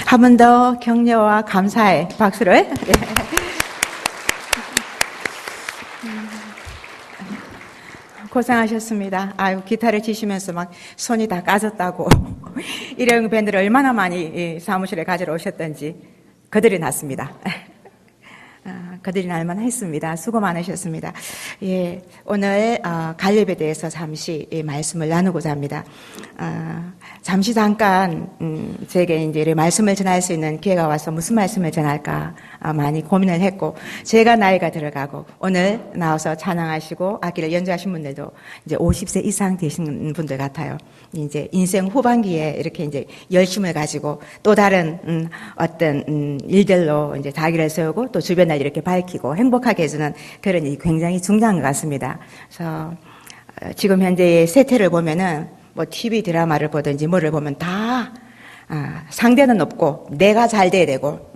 한 번 더 격려와 감사의 박수를. 고생하셨습니다. 아유, 기타를 치시면서 막 손이 다 까졌다고. 일회용 밴드를 얼마나 많이 사무실에 가지러 오셨던지 그들이 났습니다. 그들이 날만 했습니다. 수고 많으셨습니다. 예, 오늘 갈렙에 대해서 잠시 말씀을 나누고자 합니다. 잠시 잠깐 제게 이제 말씀을 전할 수 있는 기회가 와서 무슨 말씀을 전할까 많이 고민을 했고, 제가 나이가 들어가고 오늘 나와서 찬양하시고 악기를 연주하신 분들도 이제 50세 이상 되신 분들 같아요. 이제 인생 후반기에 이렇게 이제 열심을 가지고 또 다른 어떤 일들로 이제 자기를 세우고 또 주변을 이렇게 밝히고 행복하게 해주는 그런 일이 굉장히 중요한 것 같습니다. 그래서 지금 현재의 세태를 보면은 뭐 TV 드라마를 보든지 뭐를 보면 다 상대는 없고 내가 잘 돼야 되고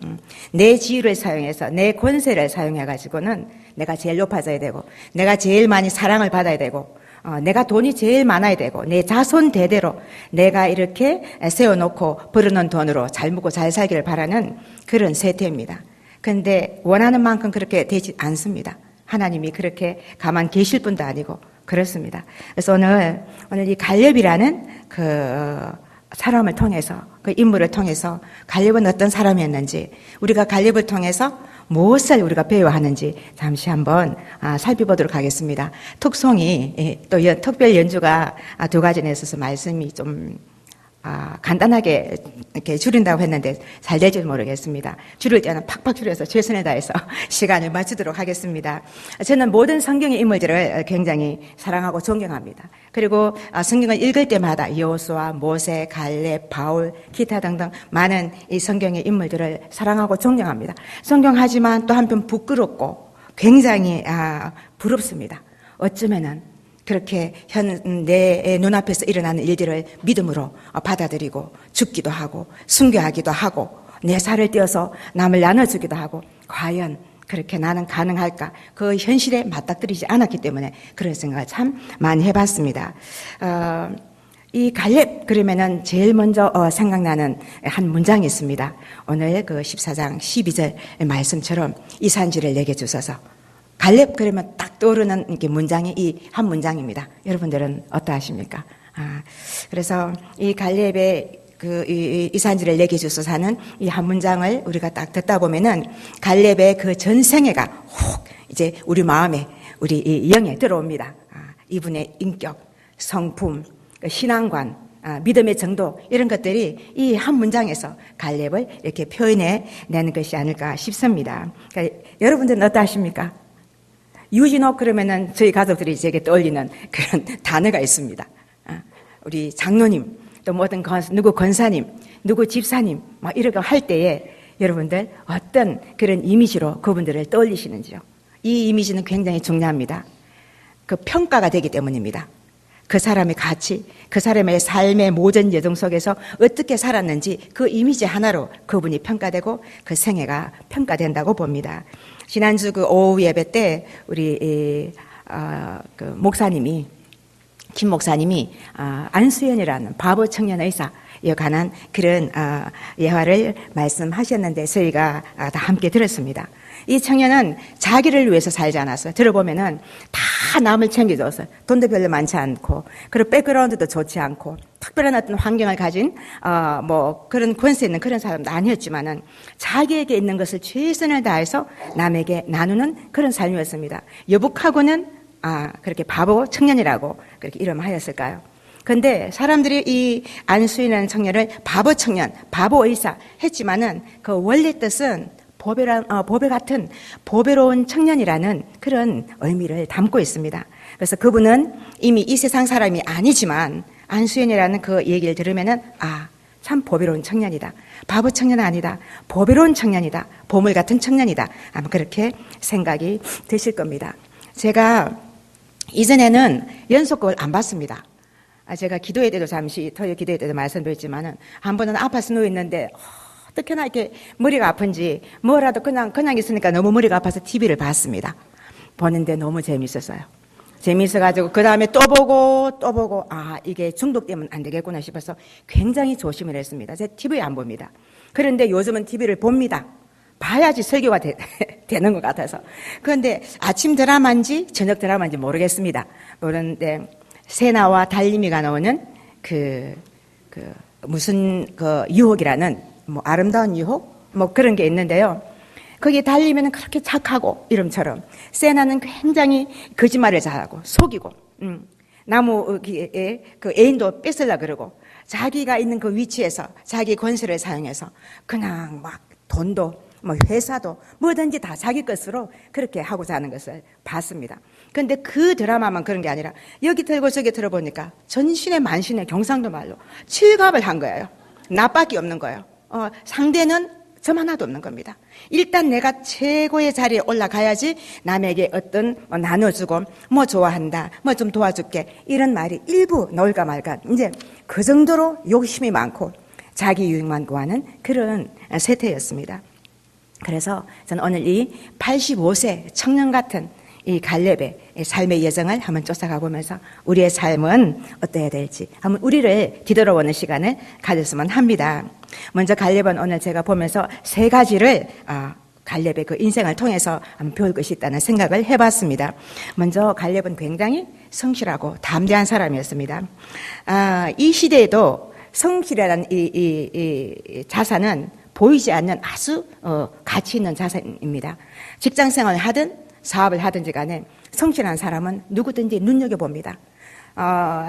내 지위를 사용해서 내 권세를 사용해 가지고는 내가 제일 높아져야 되고 내가 제일 많이 사랑을 받아야 되고 내가 돈이 제일 많아야 되고 내 자손 대대로 내가 이렇게 세워놓고 벌어놓은 돈으로 잘 먹고 잘 살기를 바라는 그런 세태입니다. 그런데 원하는 만큼 그렇게 되지 않습니다. 하나님이 그렇게 가만 계실 분도 아니고 그렇습니다. 그래서 오늘 이 갈렙이라는 그 사람을 통해서, 그 인물을 통해서 갈렙은 어떤 사람이었는지, 우리가 갈렙을 통해서 무엇을 우리가 배워야 하는지 잠시 한번 살펴보도록 하겠습니다. 특송이 또 특별 연주가 두 가지나 있어서 말씀이 좀 간단하게 이렇게 줄인다고 했는데 잘 될지 모르겠습니다. 줄일 때는 팍팍 줄여서 최선을 다해서 시간을 맞추도록 하겠습니다. 저는 모든 성경의 인물들을 굉장히 사랑하고 존경합니다. 그리고 성경을 읽을 때마다 여호수아, 모세, 갈렙, 바울, 기타 등등 많은 이 성경의 인물들을 사랑하고 존경합니다. 존경하지만 또 한편 부끄럽고 굉장히 부럽습니다. 어쩌면은 그렇게 내 눈앞에서 일어나는 일들을 믿음으로 받아들이고 죽기도 하고 순교하기도 하고 내 살을 떼어서 남을 나눠주기도 하고 과연 그렇게 나는 가능할까? 그 현실에 맞닥뜨리지 않았기 때문에 그런 생각을 참 많이 해봤습니다. 이 갈렙 그러면은 제일 먼저 생각나는 한 문장이 있습니다. 오늘 그 14장 12절 말씀처럼 이 산지를 내게 주소서. 갈렙 그러면 딱 떠오르는 이렇게 문장이 이 한 문장입니다. 여러분들은 어떠하십니까? 그래서 이 갈렙의 이 산지를 내게 주소서 하는 이 한 문장을 우리가 딱 듣다 보면은 갈렙의 그 전생애가 혹 이제 우리 마음에 우리 이 영에 들어옵니다. 이분의 인격, 성품, 신앙관, 믿음의 정도 이런 것들이 이 한 문장에서 갈렙을 이렇게 표현해 내는 것이 아닐까 싶습니다. 그러니까 여러분들은 어떠하십니까? 유진옥 그러면은 저희 가족들이 제게 떠올리는 그런 단어가 있습니다. 우리 장로님, 또 뭐든 누구 권사님, 누구 집사님, 막 이런 거 할 때에 여러분들 어떤 그런 이미지로 그분들을 떠올리시는지요? 이 이미지는 굉장히 중요합니다. 그 평가가 되기 때문입니다. 그 사람의 가치, 그 사람의 삶의 모든 여정 속에서 어떻게 살았는지 그 이미지 하나로 그분이 평가되고 그 생애가 평가된다고 봅니다. 지난주 그 오후 예배 때 우리 그 목사님이 김 목사님이 안수연이라는 바보 청년 의사에 관한 그런 예화를 말씀하셨는데 저희가 다 함께 들었습니다. 이 청년은 자기를 위해서 살지 않았어요. 들어보면은 다 남을 챙겨줬어요. 돈도 별로 많지 않고, 그리고 백그라운드도 좋지 않고, 특별한 어떤 환경을 가진, 뭐, 그런 권세 있는 그런 사람도 아니었지만은, 자기에게 있는 것을 최선을 다해서 남에게 나누는 그런 삶이었습니다. 여북하고는, 그렇게 바보 청년이라고 그렇게 이름하였을까요? 근데 사람들이 이 안수인이라는 청년을 바보 청년, 바보 의사 했지만은 그 원래 뜻은 보배 같은 보배로운 청년이라는 그런 의미를 담고 있습니다. 그래서 그분은 이미 이 세상 사람이 아니지만 안수연이라는 그 얘기를 들으면은 참 보배로운 청년이다. 바보 청년은 아니다. 보배로운 청년이다. 보물 같은 청년이다. 아마 그렇게 생각이 드실 겁니다. 제가 이전에는 연속극을 안 봤습니다. 제가 기도회 때도 잠시 토요 기도회 때도 말씀드렸지만은 한 번은 아파서 누워 있는데 어떻게나 이렇게 머리가 아픈지 뭐라도 그냥 있으니까 너무 머리가 아파서 TV를 봤습니다. 보는데 너무 재밌었어요. 재미있어가지고 그 다음에 또 보고 이게 중독되면 안 되겠구나 싶어서 굉장히 조심을 했습니다. 제가 TV 안 봅니다. 그런데 요즘은 TV를 봅니다. 봐야지 설교가 되는 것 같아서. 그런데 아침 드라마인지 저녁 드라마인지 모르겠습니다. 모르는데 세나와 달림이가 나오는 무슨 유혹이라는 아름다운 유혹 그런 게 있는데요. 거기에 달리면 그렇게 착하고 이름처럼, 세나는 굉장히 거짓말을 잘하고 속이고 나무에 그 애인도 뺏으려 그러고 자기가 있는 그 위치에서 자기 권세를 사용해서 그냥 막 돈도 회사도 뭐든지 다 자기 것으로 그렇게 하고자 하는 것을 봤습니다. 그런데 그 드라마만 그런 게 아니라 여기 들고 저기 들어보니까 전신에 만신에 경상도 말로 칠갑을 한 거예요. 나밖에 없는 거예요. 상대는 점 하나도 없는 겁니다. 일단 내가 최고의 자리에 올라가야지 남에게 어떤 나눠주고 좋아한다, 좀 도와줄게 이런 말이 일부 나올까 말까, 이제 그 정도로 욕심이 많고 자기 유익만 구하는 그런 세태였습니다. 그래서 저는 오늘 이 85세 청년 같은 이 갈렙의 삶의 여정을 한번 쫓아가 보면서 우리의 삶은 어떠해야 될지 한번 우리를 뒤돌아보는 시간을 가졌으면 합니다. 먼저 갈렙은 오늘 제가 보면서 세 가지를 갈렙의 그 인생을 통해서 한번 배울 것이 있다는 생각을 해봤습니다. 먼저 갈렙은 굉장히 성실하고 담대한 사람이었습니다. 이 시대에도 성실이라는 이 자산은 보이지 않는 아주 가치 있는 자산입니다. 직장생활을 하든 사업을 하든지 간에 성실한 사람은 누구든지 눈여겨봅니다.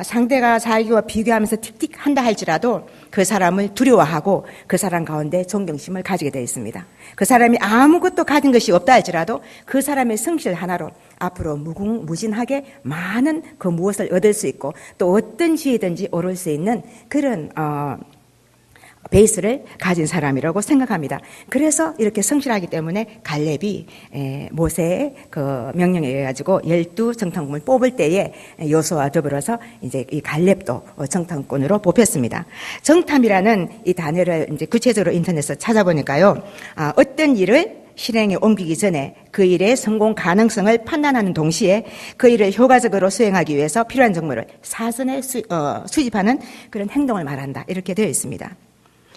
상대가 자기와 비교하면서 틱틱한다 할지라도 그 사람을 두려워하고 그 사람 가운데 존경심을 가지게 되어 있습니다. 그 사람이 아무것도 가진 것이 없다 할지라도 그 사람의 성실 하나로 앞으로 무궁무진하게 많은 그 무엇을 얻을 수 있고 또 어떤 지혜든지 오를 수 있는 그런 베이스를 가진 사람이라고 생각합니다. 그래서 이렇게 성실하기 때문에 갈렙이 모세의 그 명령에 의해 가지고 12정탐꾼을 뽑을 때에 여호수아와 더불어서 이제 이 갈렙도 정탐꾼으로 뽑혔습니다. 정탐이라는 이 단어를 이제 구체적으로 인터넷에서 찾아보니까요, 어떤 일을 실행에 옮기기 전에 그 일의 성공 가능성을 판단하는 동시에 그 일을 효과적으로 수행하기 위해서 필요한 정보를 사전에 수집하는 그런 행동을 말한다, 이렇게 되어 있습니다.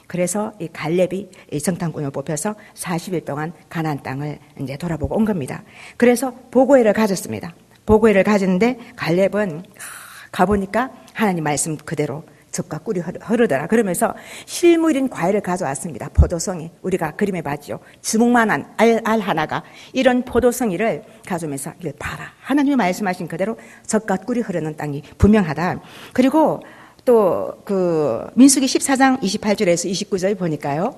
그래서 이 갈렙이 이 정탐꾼을 뽑혀서 40일 동안 가나안 땅을 이제 돌아보고 온 겁니다. 그래서 보고회를 가졌습니다. 보고회를 가졌는데 갈렙은 가보니까 하나님 말씀 그대로 즙과 꿀이 흐르더라. 그러면서 실물인 과일을 가져왔습니다. 포도송이, 우리가 그림에 봤죠. 주먹만한 알 하나가 이런 포도송이를 가져오면서 이걸 봐라. 하나님이 말씀하신 그대로 즙과 꿀이 흐르는 땅이 분명하다. 그리고 또 그 민수기 14장 28절에서 29절 보니까요,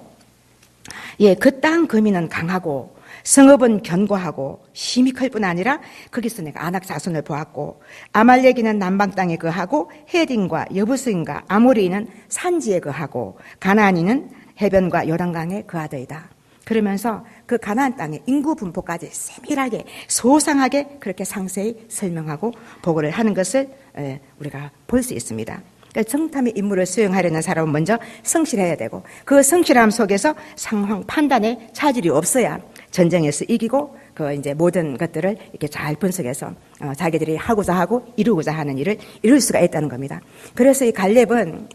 그 땅 거민은 강하고 성읍은 견고하고 힘이 클 뿐 아니라 거기서 내가 아낙 자손을 보았고 아말렉인은 남방 땅에 거하고 헤딘과 여부스인과 아모리인은 산지에 거하고 가나안인은 해변과 요단강에 거하더이다. 그러면서 그 가나안 땅의 인구 분포까지 세밀하게 소상하게 그렇게 상세히 설명하고 보고를 하는 것을 우리가 볼 수 있습니다. 정탐의 임무를 수행하려는 사람은 먼저 성실해야 되고 그 성실함 속에서 상황 판단에 차질이 없어야 전쟁에서 이기고 그 이제 모든 것들을 이렇게 잘 분석해서 자기들이 하고자 하고 이루고자 하는 일을 이룰 수가 있다는 겁니다. 그래서 이 갈렙은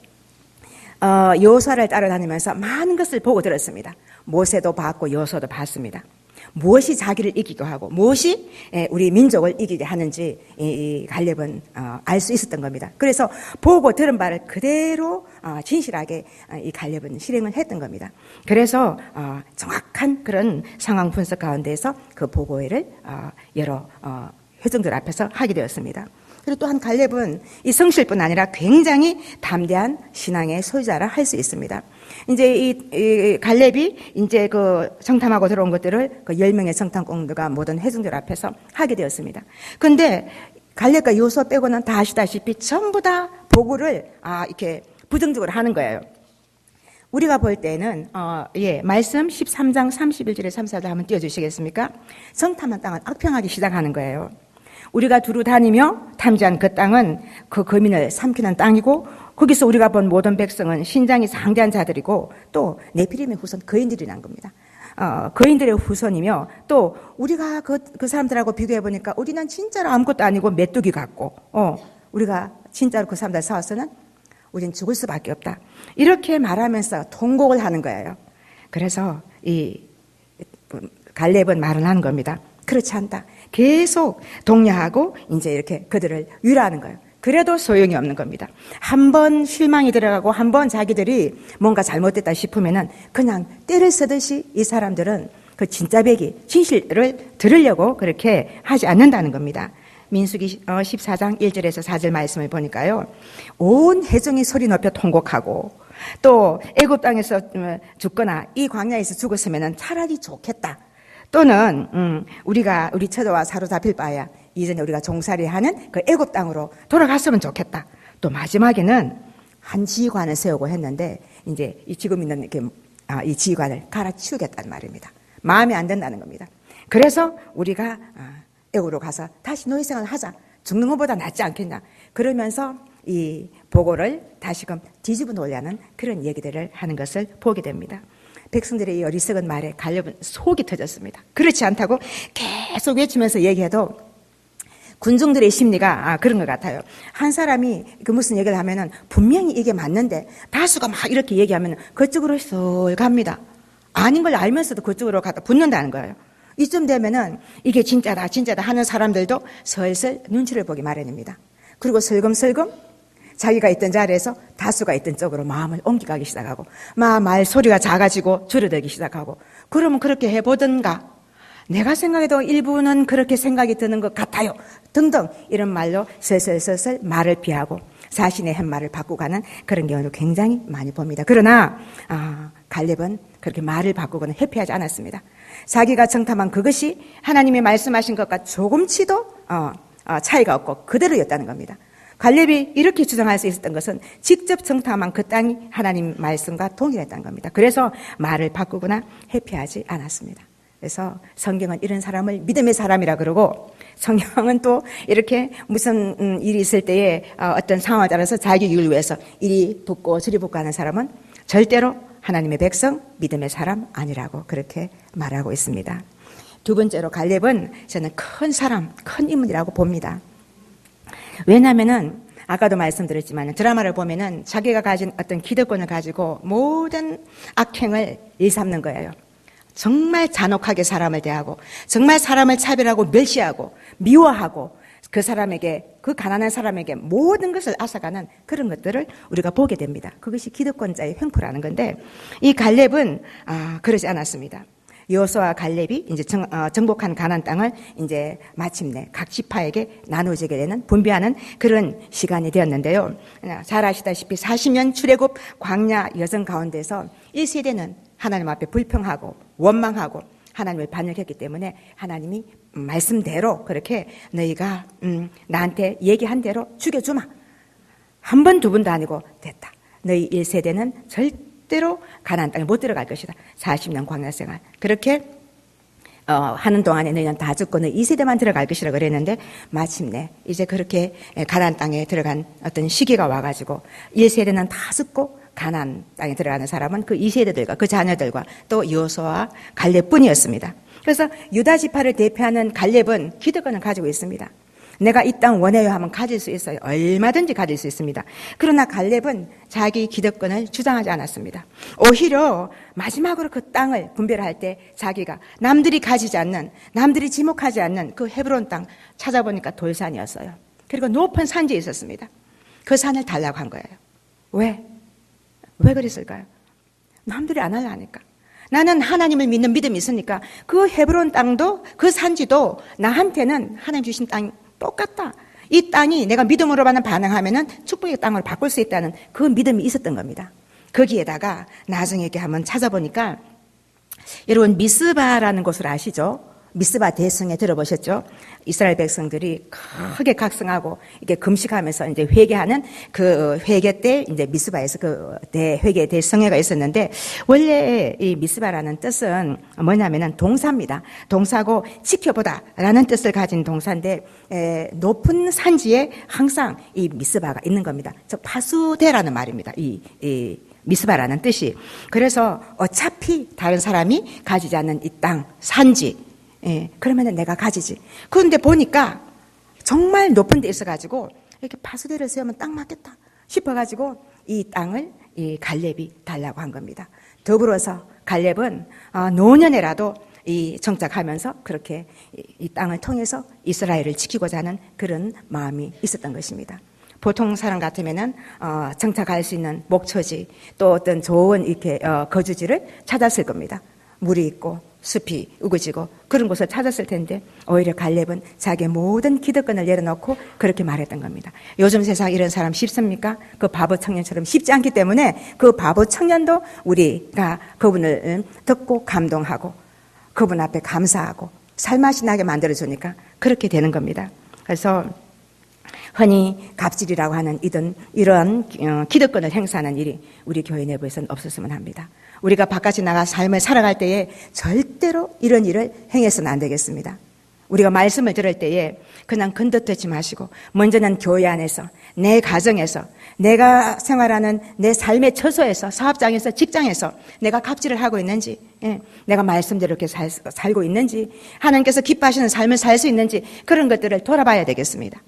여호수아를 따라다니면서 많은 것을 보고 들었습니다. 모세도 봤고 여호수아도 봤습니다. 무엇이 자기를 이기게 하고 무엇이 우리 민족을 이기게 하는지 이 갈렙은 알 수 있었던 겁니다. 그래서 보고 들은 바를 그대로 진실하게 이 갈렙은 실행을 했던 겁니다. 그래서 정확한 그런 상황 분석 가운데에서 그 보고회를 여러 회중들 앞에서 하게 되었습니다. 그리고 또한 갈렙은 이 성실뿐 아니라 굉장히 담대한 신앙의 소유자라 할 수 있습니다. 이제 이 갈렙이 이제 그 정탐하고 들어온 것들을 그 10명의 정탐꾼들과 모든 회중들 앞에서 하게 되었습니다. 그런데 갈렙과 여호수아 빼고는 다 아시다시피 전부 다 보고를 이렇게 부정적으로 하는 거예요. 우리가 볼 때는 말씀 13장 31절에 34절 한번 띄워주시겠습니까? 정탐한 땅은 악평하기 시작하는 거예요. 우리가 두루 다니며 탐지한 그 땅은 그 거민을 삼키는 땅이고 거기서 우리가 본 모든 백성은 신장이 상대한 자들이고 또 네피림의 후손 거인들이란 겁니다. 거인들의 후손이며 또 우리가 그 사람들하고 비교해 보니까 우리는 진짜로 아무것도 아니고 메뚜기 같고 우리가 진짜로 그 사람들 싸워서는 우린 죽을 수밖에 없다. 이렇게 말하면서 통곡을 하는 거예요. 그래서 이 갈렙은 말을 하는 겁니다. 그렇지 않다. 계속 독려하고 이제 이렇게 그들을 위로하는 거예요. 그래도 소용이 없는 겁니다. 한 번 실망이 들어가고 한 번 자기들이 뭔가 잘못됐다 싶으면은 그냥 때를 쓰듯이 이 사람들은 그 진짜 배기, 진실을 들으려고 그렇게 하지 않는다는 겁니다. 민수기 14장 1절에서 4절 말씀을 보니까요. 온 회중이 소리 높여 통곡하고 또 애굽 땅에서 죽거나 이 광야에서 죽었으면은 차라리 좋겠다. 또는 우리 처자와 사로잡힐 바야 이전에 우리가 종살이하는 그 애굽 땅으로 돌아갔으면 좋겠다. 또 마지막에는 한 지휘관을 세우고 했는데 이제 지금 있는 이렇게 이 지휘관을 갈아치우겠다는 말입니다. 마음에 안 든다는 겁니다. 그래서 우리가 애굽으로 가서 다시 노예 생활을 하자. 죽는 것보다 낫지 않겠냐. 그러면서 이 보고를 다시금 뒤집어 놓으려는 그런 얘기들을 하는 것을 보게 됩니다. 백성들의 이 어리석은 말에 갈렙은 속이 터졌습니다. 그렇지 않다고 계속 외치면서 얘기해도 군중들의 심리가 그런 것 같아요. 한 사람이 무슨 얘기를 하면은 분명히 이게 맞는데 다수가 막 이렇게 얘기하면 그쪽으로 쏠 갑니다. 아닌 걸 알면서도 그쪽으로 갖다 붙는다는 거예요. 이쯤 되면은 이게 진짜다 하는 사람들도 슬슬 눈치를 보기 마련입니다. 그리고 슬금슬금 자기가 있던 자리에서 다수가 있던 쪽으로 마음을 옮겨가기 시작하고 말 소리가 작아지고 줄어들기 시작하고 그러면 그렇게 해보든가 내가 생각해도 일부는 그렇게 생각이 드는 것 같아요 등등 이런 말로 슬슬 말을 피하고 자신의 한 말을 바꾸고 가는 그런 경우를 굉장히 많이 봅니다. 그러나 갈렙은 그렇게 말을 바꾸고는 회피하지 않았습니다. 자기가 정탐한 그것이 하나님이 말씀하신 것과 조금치도 차이가 없고 그대로였다는 겁니다. 갈렙이 이렇게 주장할 수 있었던 것은 직접 정탐한 그 땅이 하나님 말씀과 동일했다는 겁니다. 그래서 말을 바꾸거나 회피하지 않았습니다. 그래서 성경은 이런 사람을 믿음의 사람이라 그러고 성경은 또 이렇게 무슨 일이 있을 때에 어떤 상황에 따라서 자기 유익을 위해서 이리 붙고 저리 붙고 하는 사람은 절대로 하나님의 백성, 믿음의 사람 아니라고 그렇게 말하고 있습니다. 두 번째로 갈렙은 저는 큰 사람, 큰 인물이라고 봅니다. 왜냐하면은 아까도 말씀드렸지만 드라마를 보면은 자기가 가진 어떤 기득권을 가지고 모든 악행을 일삼는 거예요. 정말 잔혹하게 사람을 대하고 정말 사람을 차별하고 멸시하고 미워하고 그 사람에게 그 가난한 사람에게 모든 것을 앗아가는 그런 것들을 우리가 보게 됩니다. 그것이 기득권자의 횡포라는 건데 이 갈렙은 그러지 않았습니다. 여호수아와 갈렙이 이제 정복한 가나안 땅을 이제 마침내 각 지파에게 나눠지게 되는 분배하는 그런 시간이 되었는데요. 잘 아시다시피 40년 출애굽 광야 여정 가운데서 1세대는 하나님 앞에 불평하고 원망하고 하나님을 반역했기 때문에 하나님이 말씀대로 그렇게 너희가 나한테 얘기한 대로 죽여주마. 한 번, 두 번도 아니고 됐다. 너희 1세대는 절대로 가나안 땅에 못 들어갈 것이다. 40년 광야 생활. 그렇게 하는 동안에 너희는 다 죽고 너희 2세대만 들어갈 것이라고 그랬는데 마침내 이제 그렇게 가나안 땅에 들어간 어떤 시기가 와가지고 1세대는 다 죽고 가나안 땅에 들어가는 사람은 그 2세대들과 그 자녀들과 또 여호수아와 갈렙뿐이었습니다. 그래서 유다 지파를 대표하는 갈렙은 기득권을 가지고 있습니다. 내가 이 땅 원해요 하면 가질 수 있어요. 얼마든지 가질 수 있습니다. 그러나 갈렙은 자기 기득권을 주장하지 않았습니다. 오히려 마지막으로 그 땅을 분배할 때 자기가 남들이 가지지 않는, 남들이 지목하지 않는 그 헤브론 땅 찾아보니까 돌산이었어요. 그리고 높은 산지에 있었습니다. 그 산을 달라고 한 거예요. 왜 그랬을까요? 남들이 안 하려니까. 나는 하나님을 믿는 믿음이 있으니까 그 헤브론 땅도 그 산지도 나한테는 하나님 주신 땅이 똑같다. 이 땅이 내가 믿음으로만 반응하면은 축복의 땅으로 바꿀 수 있다는 그 믿음이 있었던 겁니다. 거기에다가 나중에 이렇게 한번 찾아보니까 여러분 미스바라는 곳을 아시죠? 미스바 대성에 들어보셨죠? 이스라엘 백성들이 크게 각성하고 이렇게 금식하면서 이제 회개하는 그 회개 때 이제 미스바에서 그 회개 대성회가 있었는데 원래 이 미스바라는 뜻은 뭐냐면은 동사입니다. 동사고 지켜보다라는 뜻을 가진 동사인데 높은 산지에 항상 이 미스바가 있는 겁니다. 즉 파수대라는 말입니다. 이 미스바라는 뜻이. 그래서 어차피 다른 사람이 가지지 않는 이 땅, 산지, 그러면은 내가 가지지. 그런데 보니까 정말 높은 데 있어가지고 이렇게 파수대를 세우면 딱 맞겠다 싶어가지고 이 땅을 이 갈렙이 달라고 한 겁니다. 더불어서 갈렙은 노년에라도 이 정착하면서 그렇게 이 땅을 통해서 이스라엘을 지키고자 하는 그런 마음이 있었던 것입니다. 보통 사람 같으면은 정착할 수 있는 목초지 또 어떤 좋은 이렇게 거주지를 찾았을 겁니다. 물이 있고 숲이 우거지고 그런 곳을 찾았을 텐데 오히려 갈렙은 자기의 모든 기득권을 내려놓고 그렇게 말했던 겁니다. 요즘 세상 이런 사람 쉽습니까? 그 바보 청년처럼 쉽지 않기 때문에 그 바보 청년도 우리가 그분을 듣고 감동하고 그분 앞에 감사하고 살맛이 나게 만들어주니까 그렇게 되는 겁니다. 그래서 흔히 갑질이라고 하는 이런 기득권을 행사하는 일이 우리 교회 내부에서는 없었으면 합니다. 우리가 바깥에 나가 삶을 살아갈 때에 절대로 이런 일을 행해서는 안 되겠습니다. 우리가 말씀을 들을 때에 그냥 건너뛰지 마시고 먼저는 교회 안에서 내 가정에서 내가 생활하는 내 삶의 처소에서 사업장에서 직장에서 내가 갑질을 하고 있는지 내가 말씀대로 이렇게 살고 있는지 하나님께서 기뻐하시는 삶을 살 수 있는지 그런 것들을 돌아봐야 되겠습니다.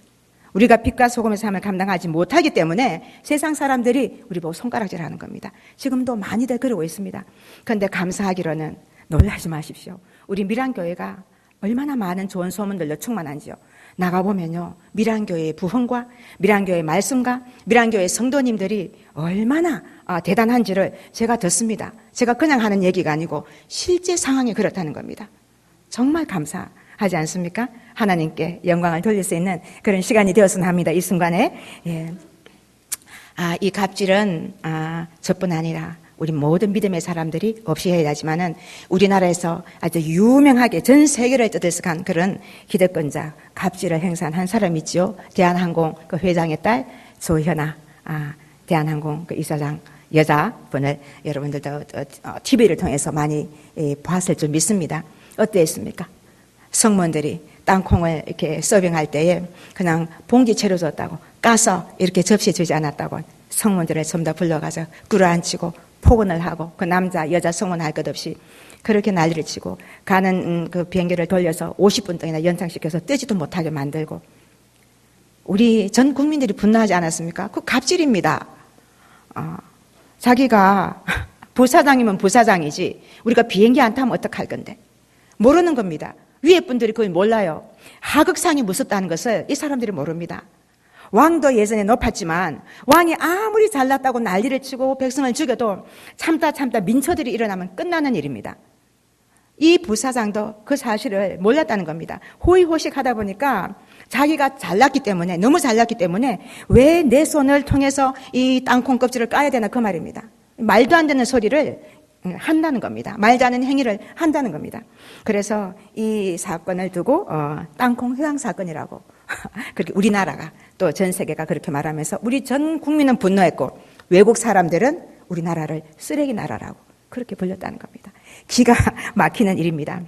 우리가 빛과 소금의 삶을 감당하지 못하기 때문에 세상 사람들이 우리 보고 손가락질하는 겁니다. 지금도 많이들 그러고 있습니다. 그런데 감사하기로는 놀라지 마십시오. 우리 밀양교회가 얼마나 많은 좋은 소문들로 충만한지요. 나가보면요, 밀양교회의 부흥과 밀양교회의 말씀과 밀양교회의 성도님들이 얼마나 대단한지를 제가 듣습니다. 제가 그냥 하는 얘기가 아니고 실제 상황이 그렇다는 겁니다. 정말 감사하지 않습니까? 하나님께 영광을 돌릴 수 있는 그런 시간이 되었으면 합니다. 이 순간에. 이 갑질은 저뿐 아니라 우리 모든 믿음의 사람들이 없이 해야 하지만은 우리나라에서 아주 유명하게 전 세계를 떠들썩한 그런 기득권자 갑질을 행사한 한 사람이 있죠. 대한항공 그 회장의 딸 조현아, 대한항공 그 이사장 여자분을 여러분들도 TV를 통해서 많이 봤을 줄 믿습니다. 어땠습니까? 성문들이 땅콩을 이렇게 서빙할 때에 그냥 봉지채로 줬다고 까서 이렇게 접시에 주지 않았다고 성문들을 전부 다 불러가서 끌어안치고 폭언을 하고 그 남자 여자 성문 할 것 없이 그렇게 난리를 치고 가는 그 비행기를 돌려서 50분 동안이나 연장시켜서 뜨지도 못하게 만들고 우리 전 국민들이 분노하지 않았습니까? 그 갑질입니다. 자기가 부사장이면 부사장이지 우리가 비행기 안 타면 어떡할 건데 모르는 겁니다. 위에 분들이 그걸 몰라요. 하극상이 무섭다는 것을 이 사람들이 모릅니다. 왕도 예전에 높았지만 왕이 아무리 잘났다고 난리를 치고 백성을 죽여도 참다 민초들이 일어나면 끝나는 일입니다. 이 부사장도 그 사실을 몰랐다는 겁니다. 호의호식하다 보니까 자기가 잘났기 때문에 너무 잘났기 때문에 왜 내 손을 통해서 이 땅콩 껍질을 까야 되나 그 말입니다. 말도 안 되는 소리를 한다는 겁니다. 말도 않는 행위를 한다는 겁니다. 그래서 이 사건을 두고 땅콩 회항 사건이라고 그렇게 우리나라가 또 전 세계가 그렇게 말하면서 우리 전 국민은 분노했고 외국 사람들은 우리나라를 쓰레기 나라라고 그렇게 불렸다는 겁니다. 기가 막히는 일입니다.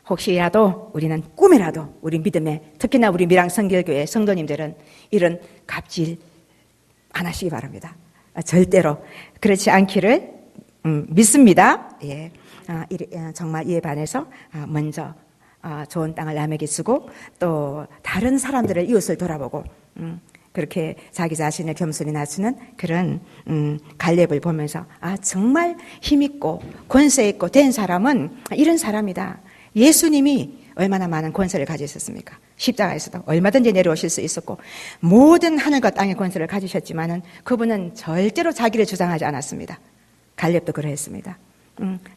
혹시라도 우리는 꿈이라도 우리 믿음에 특히나 우리 밀양 성결교회 성도님들은 이런 갑질 안 하시기 바랍니다. 절대로 그렇지 않기를 믿습니다. 예. 정말 이에 반해서 먼저 좋은 땅을 남에게 주고 또 다른 사람들을 이웃을 돌아보고 그렇게 자기 자신을 겸손히 낮추는 그런 갈렙을 보면서 정말 힘있고 권세 있고 된 사람은 이런 사람이다. 예수님이 얼마나 많은 권세를 가지셨습니까? 십자가에서도 얼마든지 내려오실 수 있었고 모든 하늘과 땅의 권세를 가지셨지만은 그분은 절대로 자기를 주장하지 않았습니다. 갈렙도 그러했습니다.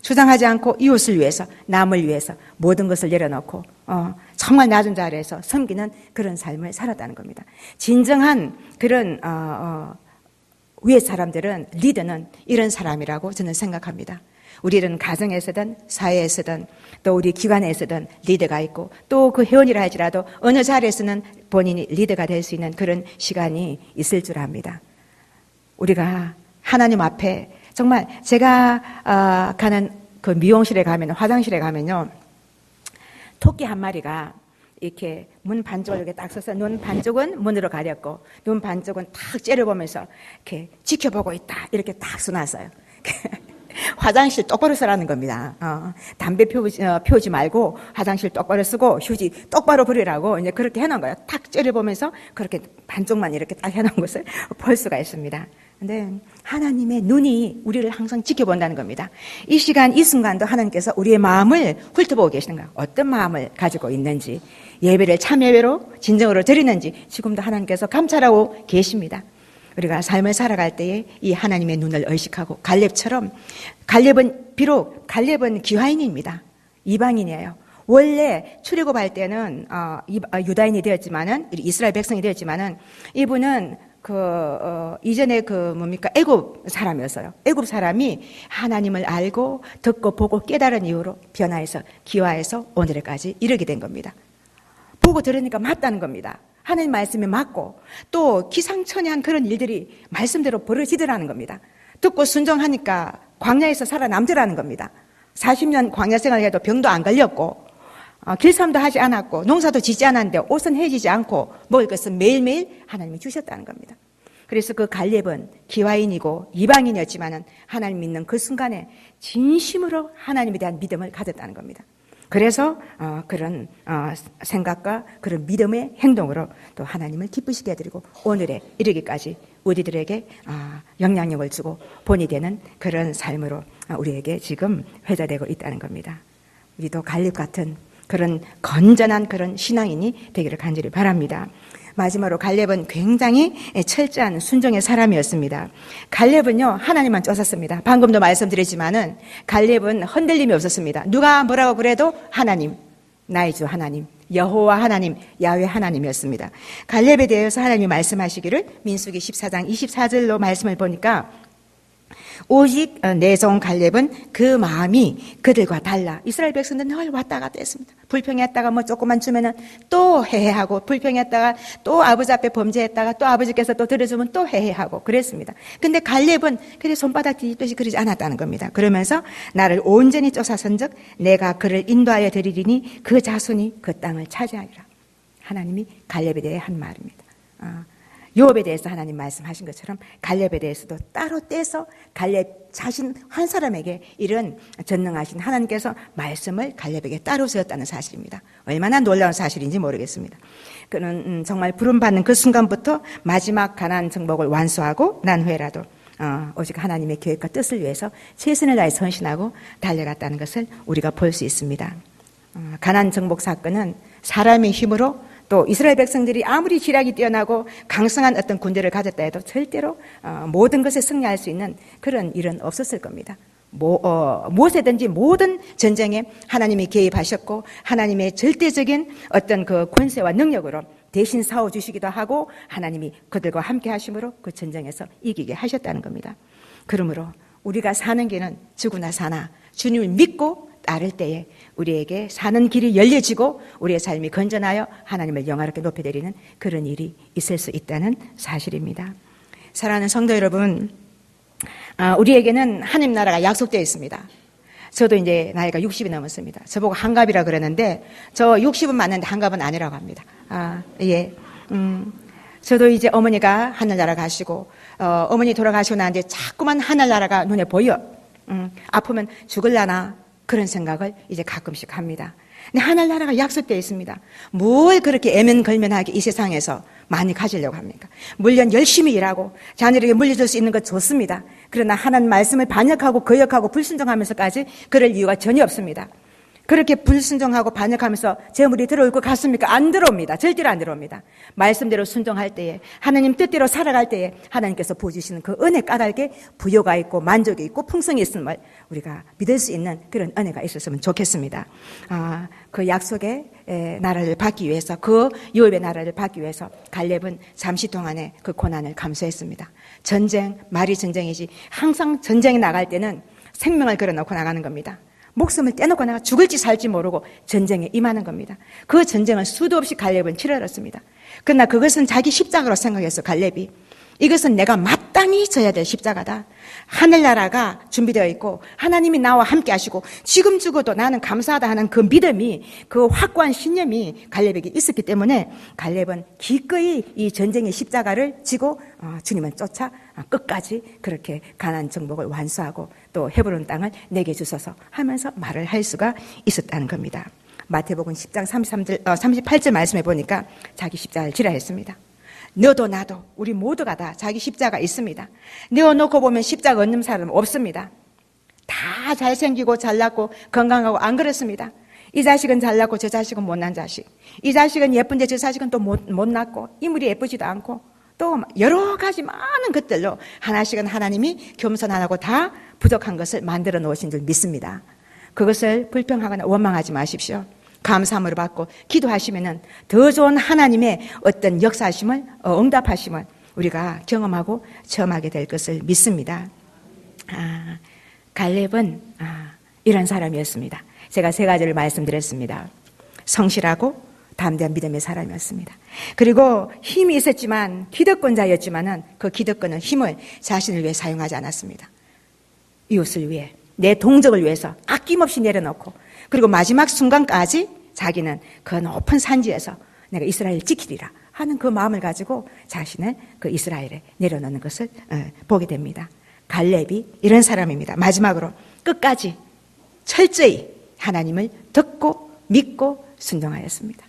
주장하지 않고 이웃을 위해서 남을 위해서 모든 것을 내려놓고 정말 낮은 자리에서 섬기는 그런 삶을 살았다는 겁니다. 진정한 그런 위의 사람들은 리더는 이런 사람이라고 저는 생각합니다. 우리는 가정에서든 사회에서든 또 우리 기관에서든 리더가 있고 또 그 회원이라 할지라도 어느 자리에서는 본인이 리더가 될 수 있는 그런 시간이 있을 줄 압니다. 우리가 하나님 앞에 정말 제가 가는 그 미용실에 가면 화장실에 가면요 토끼 한 마리가 이렇게 문 반쪽을 이렇게 딱 서서 눈 반쪽은 문으로 가렸고 눈 반쪽은 탁 째려보면서 이렇게 지켜보고 있다 이렇게 딱 써놨어요. 화장실 똑바로 쓰라는 겁니다. 담배 피우지 말고 화장실 똑바로 쓰고 휴지 똑바로 버리라고 이제 그렇게 해놓은 거예요. 탁 째려보면서 그렇게 반쪽만 이렇게 딱 해놓은 것을 볼 수가 있습니다. 근데 하나님의 눈이 우리를 항상 지켜본다는 겁니다. 이 시간, 이 순간도 하나님께서 우리의 마음을 훑어보고 계시는 거예요. 어떤 마음을 가지고 있는지, 예배를 참 예배로 진정으로 드리는지 지금도 하나님께서 감찰하고 계십니다. 우리가 삶을 살아갈 때에 이 하나님의 눈을 의식하고 갈렙처럼, 비록 갈렙은 귀화인입니다. 이방인이에요. 원래 출애굽할 때는 유다인이 되었지만은, 이스라엘 백성이 되었지만은 이분은 이전에 애굽 사람이었어요. 애굽 사람이 하나님을 알고 듣고 보고 깨달은 이후로 변화해서 기화해서 오늘까지 이르게 된 겁니다. 보고 들으니까 맞다는 겁니다. 하나님 말씀이 맞고 또 기상천외한 그런 일들이 말씀대로 벌어지더라는 겁니다. 듣고 순종하니까 광야에서 살아남더라는 겁니다. 40년 광야 생활해도 병도 안 걸렸고 길쌈도 하지 않았고 농사도 짓지 않았는데 옷은 해지지 않고 먹을 것은 매일매일 하나님이 주셨다는 겁니다. 그래서 그 갈렙은 기화인이고 이방인이었지만은 하나님 믿는 그 순간에 진심으로 하나님에 대한 믿음을 가졌다는 겁니다. 그래서 그런 생각과 그런 믿음의 행동으로 또 하나님을 기쁘시게 해드리고 오늘에 이르기까지 우리들에게 영향력을 주고 본이 되는 그런 삶으로 우리에게 지금 회자되고 있다는 겁니다. 우리도 갈렙 같은 그런 건전한 그런 신앙인이 되기를 간절히 바랍니다. 마지막으로 갈렙은 굉장히 철저한 순종의 사람이었습니다. 갈렙은요 하나님만 쫓았습니다. 방금도 말씀드렸지만은 갈렙은 흔들림이 없었습니다. 누가 뭐라고 그래도 하나님, 나의 주 하나님, 여호와 하나님, 야훼 하나님이었습니다. 갈렙에 대해서 하나님이 말씀하시기를 민수기 14장 24절로 말씀을 보니까 오직 내 종 갈렙은 그 마음이 그들과 달라. 이스라엘 백성들은 늘 왔다 갔다 했습니다. 불평했다가 뭐 조금만 주면은 또 해해하고, 불평했다가 또 아버지 앞에 범죄했다가 또 아버지께서 또 들어주면 또 해해하고 그랬습니다. 근데 갈렙은 그래 손바닥 뒤집듯이 그러지 않았다는 겁니다. 그러면서 나를 온전히 쫓아선즉 내가 그를 인도하여 드리리니 그 자손이 그 땅을 차지하리라. 하나님이 갈렙에 대해 한 말입니다. 요업에 대해서 하나님 말씀하신 것처럼 갈렙에 대해서도 따로 떼서 갈렙 자신 한 사람에게 이런 전능하신 하나님께서 말씀을 갈렙에게 따로 주었다는 사실입니다. 얼마나 놀라운 사실인지 모르겠습니다. 그는 정말 부름받는 그 순간부터 마지막 가나안 정복을 완수하고 난 후에라도 오직 하나님의 계획과 뜻을 위해서 최선을 다해 헌신하고 달려갔다는 것을 우리가 볼 수 있습니다. 가나안 정복 사건은 사람의 힘으로 또 이스라엘 백성들이 아무리 지략이 뛰어나고 강성한 어떤 군대를 가졌다 해도 절대로 모든 것에 승리할 수 있는 그런 일은 없었을 겁니다. 무엇이든지 모든 전쟁에 하나님이 개입하셨고 하나님의 절대적인 어떤 그 권세와 능력으로 대신 싸워주시기도 하고 하나님이 그들과 함께 하심으로 그 전쟁에서 이기게 하셨다는 겁니다. 그러므로 우리가 사는 길은 죽으나 사나 주님을 믿고 따를 때에 우리에게 사는 길이 열려지고 우리의 삶이 건전하여 하나님을 영화롭게 높여드리는 그런 일이 있을 수 있다는 사실입니다. 사랑하는 성도 여러분, 우리에게는 하나님 나라가 약속되어 있습니다. 저도 이제 나이가 60이 넘었습니다. 저보고 한갑이라 그러는데 저 60은 맞는데 한갑은 아니라고 합니다. 저도 이제 어머니가 하늘나라 가시고 어머니 돌아가시고 나는데 자꾸만 하늘나라가 눈에 보여. 아프면 죽을라나 그런 생각을 이제 가끔씩 합니다. 근데 하늘나라가 약속되어 있습니다. 뭘 그렇게 애면걸면하게 이 세상에서 많이 가지려고 합니까? 물론 열심히 일하고 자녀에게 물려줄 수 있는 것 좋습니다. 그러나 하나님 말씀을 반역하고 거역하고 불순종하면서까지 그럴 이유가 전혀 없습니다. 그렇게 불순종하고 반역하면서 재물이 들어올 것 같습니까? 안 들어옵니다. 절대로 안 들어옵니다. 말씀대로 순종할 때에 하나님 뜻대로 살아갈 때에 하나님께서 부어주시는 그 은혜 까닭에 부요가 있고 만족이 있고 풍성이 있음을 우리가 믿을 수 있는 그런 은혜가 있었으면 좋겠습니다. 그 약속의 나라를 받기 위해서 그 유업의 나라를 받기 위해서 갈렙은 잠시 동안의 그 고난을 감수했습니다. 전쟁, 말이 전쟁이지 항상 전쟁에 나갈 때는 생명을 걸어놓고 나가는 겁니다. 목숨을 떼놓고 내가 죽을지 살지 모르고 전쟁에 임하는 겁니다. 그 전쟁을 수도 없이 갈렙은 치러졌습니다. 그러나 그것은 자기 십자가로 생각해서 갈렙이 이것은 내가 마땅히 져야 될 십자가다. 하늘나라가 준비되어 있고 하나님이 나와 함께 하시고 지금 죽어도 나는 감사하다 하는 그 믿음이, 그 확고한 신념이 갈렙에게 있었기 때문에 갈렙은 기꺼이 이 전쟁의 십자가를 지고 주님을 쫓아 끝까지 그렇게 가나안 정복을 완수하고 또 헤브론 땅을 내게 주소서 하면서 말을 할 수가 있었다는 겁니다. 마태복음 10장 38절 말씀해 보니까 자기 십자가를 지라 했습니다. 너도 나도 우리 모두가 다 자기 십자가 있습니다. 내어놓고 보면 십자가 없는 사람은 없습니다. 다 잘생기고 잘났고 건강하고 안 그렇습니다. 이 자식은 잘났고 저 자식은 못난 자식, 이 자식은 예쁜데 저 자식은 또 못났고 인물이 예쁘지도 않고 또 여러 가지 많은 것들로 하나씩은 하나님이 겸손하고 다 부족한 것을 만들어 놓으신 줄 믿습니다. 그것을 불평하거나 원망하지 마십시오. 감사함으로 받고 기도하시면은 더 좋은 하나님의 어떤 역사하심을, 응답하심을 우리가 경험하고 체험하게 될 것을 믿습니다. 갈렙은 이런 사람이었습니다. 제가 세 가지를 말씀드렸습니다. 성실하고 담대한 믿음의 사람이었습니다. 그리고 힘이 있었지만 기득권자였지만은 그 기득권은 힘을 자신을 위해 사용하지 않았습니다. 이웃을 위해, 내 동족을 위해서 아낌없이 내려놓고, 그리고 마지막 순간까지 자기는 그 높은 산지에서 내가 이스라엘을 지키리라 하는 그 마음을 가지고 자신을 그 이스라엘에 내려놓는 것을 보게 됩니다. 갈렙이 이런 사람입니다. 마지막으로 끝까지 철저히 하나님을 듣고 믿고 순종하였습니다.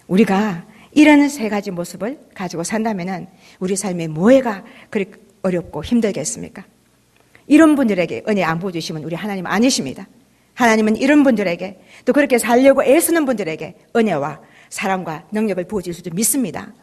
우리가 이런 세 가지 모습을 가지고 산다면은 우리 삶에 뭐가 그렇게 어렵고 힘들겠습니까? 이런 분들에게 은혜 안 부어주시면 우리 하나님 아니십니다. 하나님은 이런 분들에게, 또 그렇게 살려고 애쓰는 분들에게 은혜와 사랑과 능력을 부어주실 줄 믿습니다.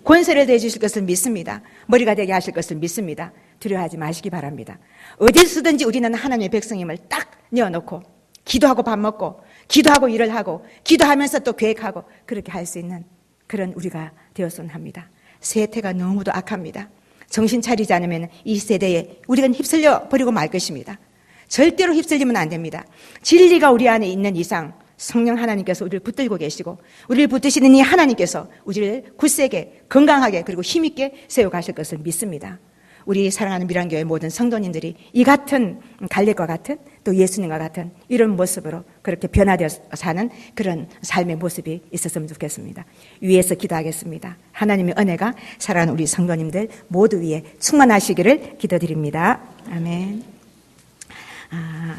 권세를 대주실 것을 믿습니다. 머리가 되게 하실 것을 믿습니다. 두려워하지 마시기 바랍니다. 어디서든지 우리는 하나님의 백성임을 딱 내어놓고 기도하고 밥 먹고 기도하고 일을 하고 기도하면서 또 계획하고 그렇게 할 수 있는 그런 우리가 되었으면 합니다. 세태가 너무도 악합니다. 정신 차리지 않으면 이 세대에 우리가 휩쓸려 버리고 말 것입니다. 절대로 휩쓸리면 안 됩니다. 진리가 우리 안에 있는 이상 성령 하나님께서 우리를 붙들고 계시고 우리를 붙드시는 이 하나님께서 우리를 굳세게 건강하게 그리고 힘있게 세워가실 것을 믿습니다. 우리 사랑하는 미란교회 모든 성도님들이 이 같은 갈렙과 같은 또 예수님과 같은 이런 모습으로 그렇게 변화되어 사는 그런 삶의 모습이 있었으면 좋겠습니다. 위에서 기도하겠습니다. 하나님의 은혜가 사랑하는 우리 성도님들 모두 위에 충만하시기를 기도드립니다. 아멘.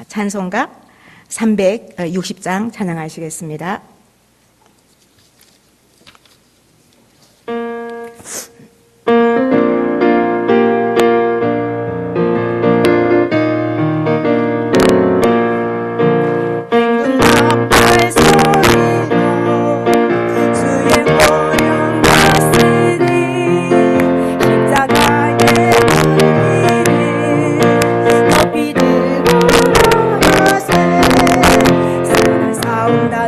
찬송가 360장 찬양하시겠습니다.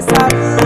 사랑